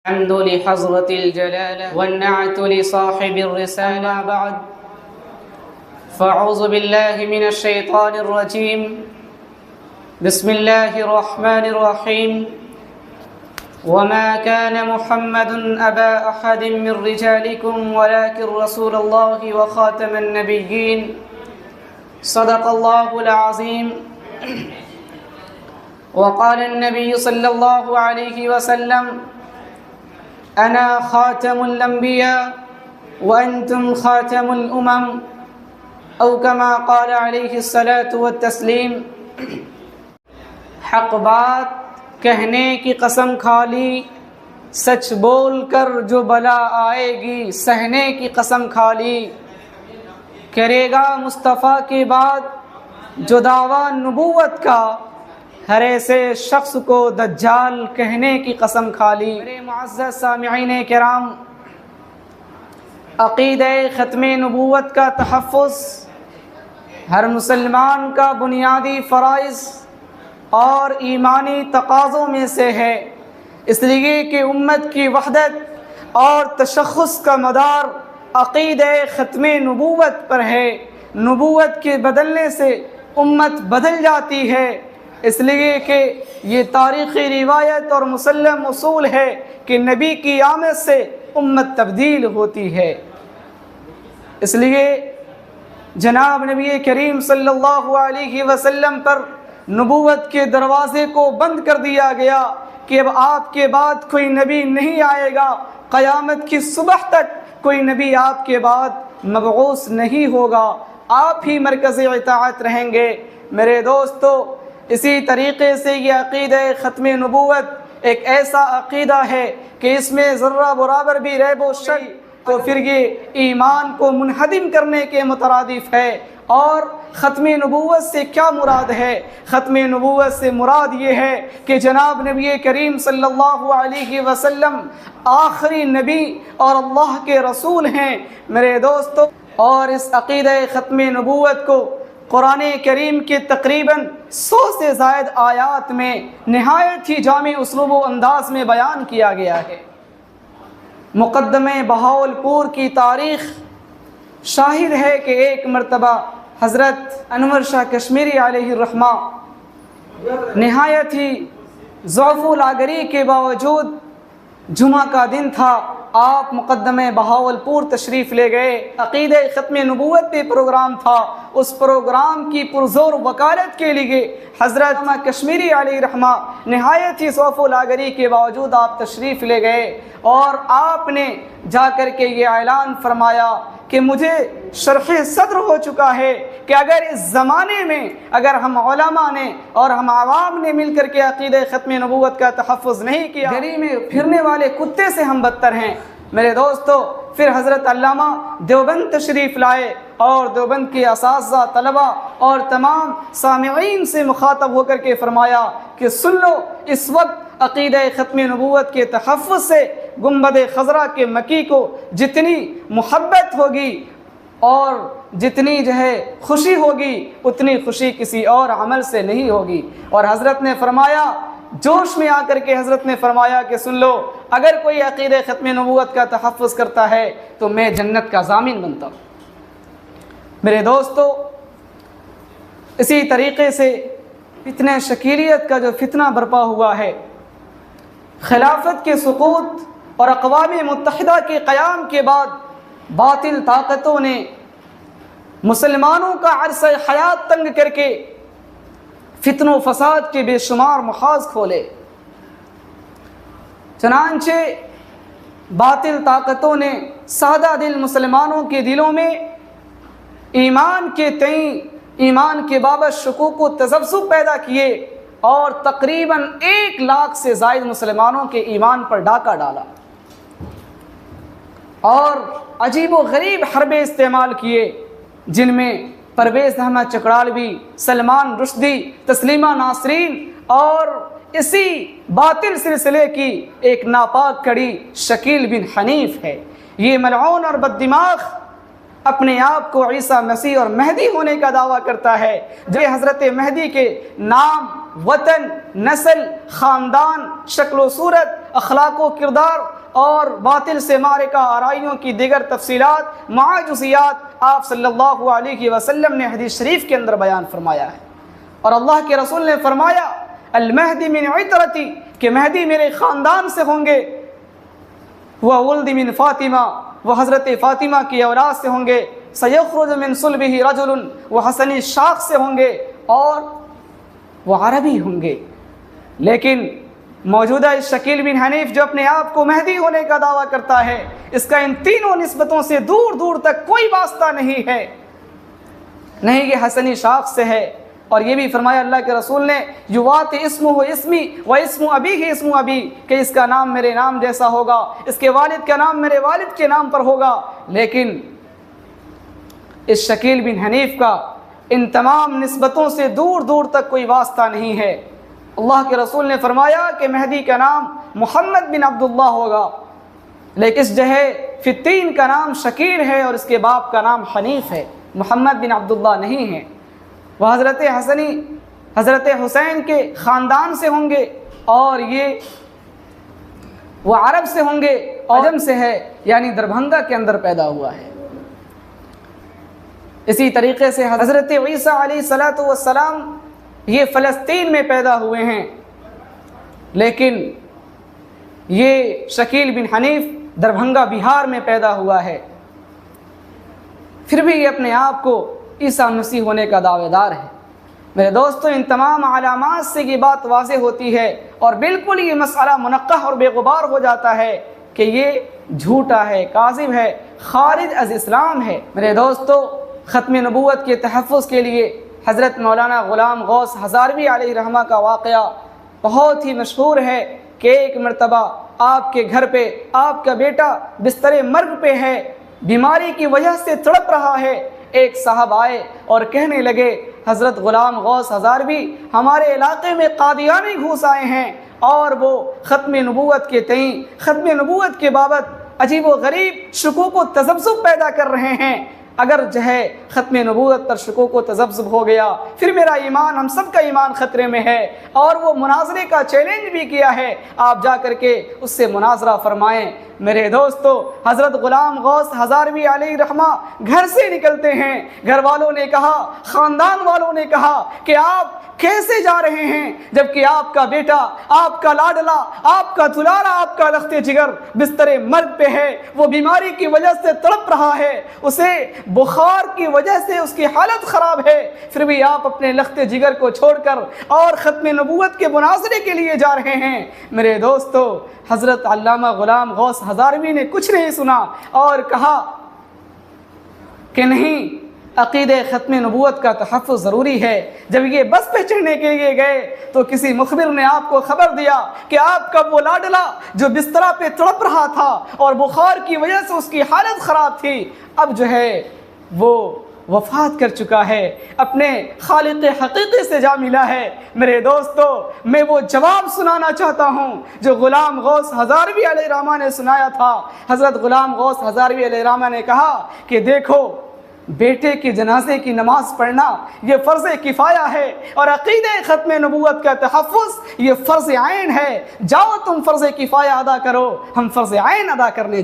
الحمد لحضرة الجلالة والنعت لصاحب الرسالة. بعد فأعوذ بالله من الشيطان الرجيم. بسم الله الرحمن الرحيم. وما كان محمد أبا أحد من رجالكم ولكن رسول الله وخاتم النبيين. صدق الله العظيم. وقال النبي صلى الله عليه وسلم: أنا خاتم الأنبياء وأنتم خاتم الأمم، أو كما قال عليه الصلاة والتسلیم. حق بات کہنے کی قسم کھا لی، سچ بول کر جو بلا آئے گی سہنے کی قسم کھا لی. کرے گا مصطفیٰ کے بعد جو دعویٰ نبوت کا، ہر ایسے شخص کو دجال کہنے کی قسم کھا لی. میرے معزز سامعین کرام، عقیدہ ختم نبوت کا تحفظ ہر مسلمان کا بنیادی فرائض اور ایمانی تقاضوں میں سے ہے، اس لیے کہ امت کی وحدت اور تشخص کا مدار عقیدہ ختم نبوت پر ہے. نبوت کے بدلنے سے امت بدل جاتی ہے، اس لیے کہ یہ تاریخی روایت اور مسلم اصول ہے کہ نبی کی آمد سے امت تبدیل ہوتی ہے. اس لیے جناب نبی کریم صلی اللہ علیہ وسلم پر نبوت کے دروازے کو بند کر دیا گیا کہ اب آپ کے بعد کوئی نبی نہیں آئے گا، قیامت کی صبح تک کوئی نبی آپ کے بعد مبعوث نہیں ہوگا، آپ ہی مرکز اطاعت رہیں گے. میرے دوستو، اسی طریقے سے یہ عقیدہ ختم نبوت ایک ایسا عقیدہ ہے کہ اس میں ذرہ برابر بھی ریب و شک تو پھر یہ ایمان کو منہدم کرنے کے مترادف ہے. اور ختم نبوت سے کیا مراد ہے؟ ختم نبوت سے مراد یہ ہے کہ جناب نبی کریم صلی اللہ علیہ وسلم آخری نبی اور اللہ کے رسول ہیں. میرے دوستو، اور اس عقیدہ ختم نبوت کو قرآن کریم کے تقریباً 100 سے زائد آیات میں نہایت ہی جامع اسلوب و انداز میں بیان کیا گیا ہے. مقدمہ بہاولپور کی تاریخ شاہد ہے کہ ایک مرتبہ حضرت انور شاہ کشمیری علیہ الرحمہ نہایت ہی ضعف و لاغری کے باوجود جمعہ کا دن تھا، آپ مقدمہ بہاولپور تشریف لے گئے. عقیدہ ختم نبوت پہ پروگرام تھا، اس پروگرام کی پرزور وکالت کے لیے حضرت کشمیری علیہ رحمہ نہایت ہی ضعف و لاغری کے باوجود آپ تشریف لے گئے اور آپ نے جا کر کے یہ اعلان فرمایا کہ مجھے شرح صدر ہو چکا ہے کہ اگر اس زمانے میں اگر ہم علماء نے اور ہم عوام نے مل کر کے عقیدہ ختم نبوت کا تحفظ نہیں کیا، گلی میں پھرنے والے کتے سے ہم بدتر ہیں. میرے دوستو، پھر حضرت علامہ دیوبند تشریف لائے اور دیوبند کے اساتذہ، طلبہ اور تمام سامعین سے مخاطب ہو کر کے فرمایا کہ سن لو، اس وقت عقیدہ ختم نبوت کے تحفظ سے گنبد خضرا کے مکی کو جتنی محبت ہوگی اور جتنی خوشی ہوگی، اتنی خوشی کسی اور عمل سے نہیں ہوگی. اور حضرت نے فرمایا، جوش میں آ کر کے حضرت نے فرمایا کہ سن لو، اگر کوئی عقیدہ ختم نبوت کا تحفظ کرتا ہے تو میں جنت کا ضامن بنتا ہوں. میرے دوستو، اسی طریقے سے فتنہ شکیلیت کا جو فتنہ برپا ہوا ہے، خلافت کے سقوط اور اقوام متحدہ کے قیام کے بعد باطل طاقتوں نے مسلمانوں کا عرصہ حیات تنگ کر کے فتن و فساد کے بے شمار محاذ کھولے. چنانچہ باطل طاقتوں نے سادہ دل مسلمانوں کے دلوں میں ایمان کے تئیں، ایمان کے بابت شکوک و تذبذب پیدا کیے اور تقریباً 1 لاکھ سے زائد مسلمانوں کے ایمان پر ڈاکہ ڈالا اور عجیب و غریب حربے استعمال کیے، جن میں پرویز احمد چکڑالوی، سلمان رشدی، تسلیمہ ناسرین اور اسی باطل سلسلے کی ایک ناپاک کڑی شکیل بن حنیف ہے. یہ ملعون اور بددماغ اپنے آپ کو عیسیٰ مسیح اور مہدی ہونے کا دعویٰ کرتا ہے، جو حضرت مہدی کے نام، وطن، نسل، خاندان، شکل و صورت اخلاق و کردار اور باطل سے معرکہ آرائیوں کی دیگر تفصیلات معاجزیات آپ صلی اللہ علیہ وسلم نے حدیث شریف کے اندر بیان فرمایا ہے۔ اور اللہ کے رسول نے فرمایا المہدی من عطرتی، کہ مہدی میرے خاندان سے ہوں گے، وہ ولد من فاطمہ، وہ حضرت فاطمہ کی اولاد سے ہوں گے، سیخرج من صلبہ رجل، وہ حسنی شاخ سے ہوں گے اور وہ عربی ہوں گے۔ لیکن موجودہ اس شکیل بن حنیف جو اپنے آپ کو مہدی ہونے کا دعویٰ کرتا ہے، اس کا ان تینوں نسبتوں سے دور دور تک کوئی واسطہ نہیں ہے، نہیں یہ حسنی شاخ سے ہے۔ اور یہ بھی فرمایا اللہ کے رسول نے یوات اسمہ اسمی و اسم ابیہ اسم ابی، کہ اس کا نام میرے نام جیسا ہوگا، اس کے والد کا نام میرے والد کے نام پر ہوگا۔ لیکن اس شکیل بن حنیف کا ان تمام نسبتوں سے دور دور تک کوئی واسطہ نہیں ہے۔ اللہ کے رسول نے فرمایا کہ مہدی کا نام محمد بن عبداللہ ہوگا، لیکن اس جہے فتین کا نام شکیل ہے اور اس کے باپ کا نام حنیف ہے، محمد بن عبداللہ نہیں ہے۔ وہ حضرت حسین کے خاندان سے ہوں گے اور یہ وہ عرب سے ہوں گے، عجم سے ہے، یعنی دربھنگا کے اندر پیدا ہوا ہے۔ اسی طریقے سے حضرت عیسیٰ علیہ السلام یہ فلسطین میں پیدا ہوئے ہیں، لیکن یہ شکیل بن حنیف دربھنگا بہار میں پیدا ہوا ہے، پھر بھی یہ اپنے آپ کو عیسیٰ مسیح ہونے کا دعوے دار ہے۔ میرے دوستو، ان تمام علامات سے یہ بات واضح ہوتی ہے اور بالکل یہ مسئلہ منقح اور بے غبار ہو جاتا ہے کہ یہ جھوٹا ہے، کاذب ہے، خارج از اسلام ہے۔ میرے دوستو، ختم نبوت کے تحفظ کے لیے حضرت مولانا غلام غوث ہزاروی علیہ رحمہ کا واقعہ بہت ہی مشہور ہے کہ ایک مرتبہ آپ کے گھر پہ آپ کا بیٹا بستر مرگ پہ ہے، بیماری کی وجہ سے تڑپ رہا ہے۔ ایک صاحب آئے اور کہنے لگے حضرت غلام غوث ہزاروی ہمارے علاقے میں قادیانی گھوس آئے ہیں اور وہ ختم نبوت کے تئیں، ختم نبوت کے بابت عجیب و غریب شکوک و تذبذب پیدا کر رہے ہیں۔ اگر جو ہے ختم نبوت پر شکوک و تذبذب ہو گیا پھر میرا ایمان، ہم سب کا ایمان خطرے میں ہے۔ اور وہ مناظرے کا چیلنج بھی کیا ہے، آپ جا کر کے اس سے مناظرہ فرمائیں۔ میرے دوستو، حضرت غلام غوث ہزاروی علیہ رحمہ گھر سے نکلتے ہیں، گھر والوں نے کہا، خاندان والوں نے کہا کہ آپ کیسے جا رہے ہیں جبکہ آپ کا بیٹا، آپ کا لاڈلا، آپ کا دلارا، آپ کا لخت جگر بستر مرگ پہ ہے، وہ بیماری کی وجہ سے تڑپ رہا ہے، اسے بخار کی وجہ سے اس کی حالت خراب ہے، پھر بھی آپ اپنے لخت جگر کو چھوڑ کر اور ختم نبوت کے مناظرے کے لیے جا رہے ہیں۔ میرے دوستو، حضرت علامہ غلام غوث ہزاروی نے کچھ نہیں سنا اور کہا کہ نہیں، عقیدہ ختم نبوت کا تحفظ ضروری ہے۔ جب یہ بس پہ چڑھنے کے لیے گئے تو کسی مخبر نے آپ کو خبر دیا کہ آپ کا وہ لاڈلا جو بستر پہ تڑپ رہا تھا اور بخار کی وجہ سے اس کی حالت خراب تھی، اب جو ہے وہ وفات کر چکا ہے، اپنے خالق حقیقی سے جا ملا ہے۔ میرے دوستو، میں وہ جواب سنانا چاہتا ہوں جو غلام غوث ہزاروی علیہ رحمہ نے سنایا تھا۔ حضرت غلام غوث ہزاروی علیہ رحمہ نے کہا کہ دیکھو، بیٹے کے جنازے کی نماز پڑھنا یہ فرض کفایہ ہے اور عقیدہ ختم نبوت کا تحفظ یہ فرض عین ہے۔ جاؤ تم فرض کفایہ ادا کرو، ہم فرض عین ادا کرنے جا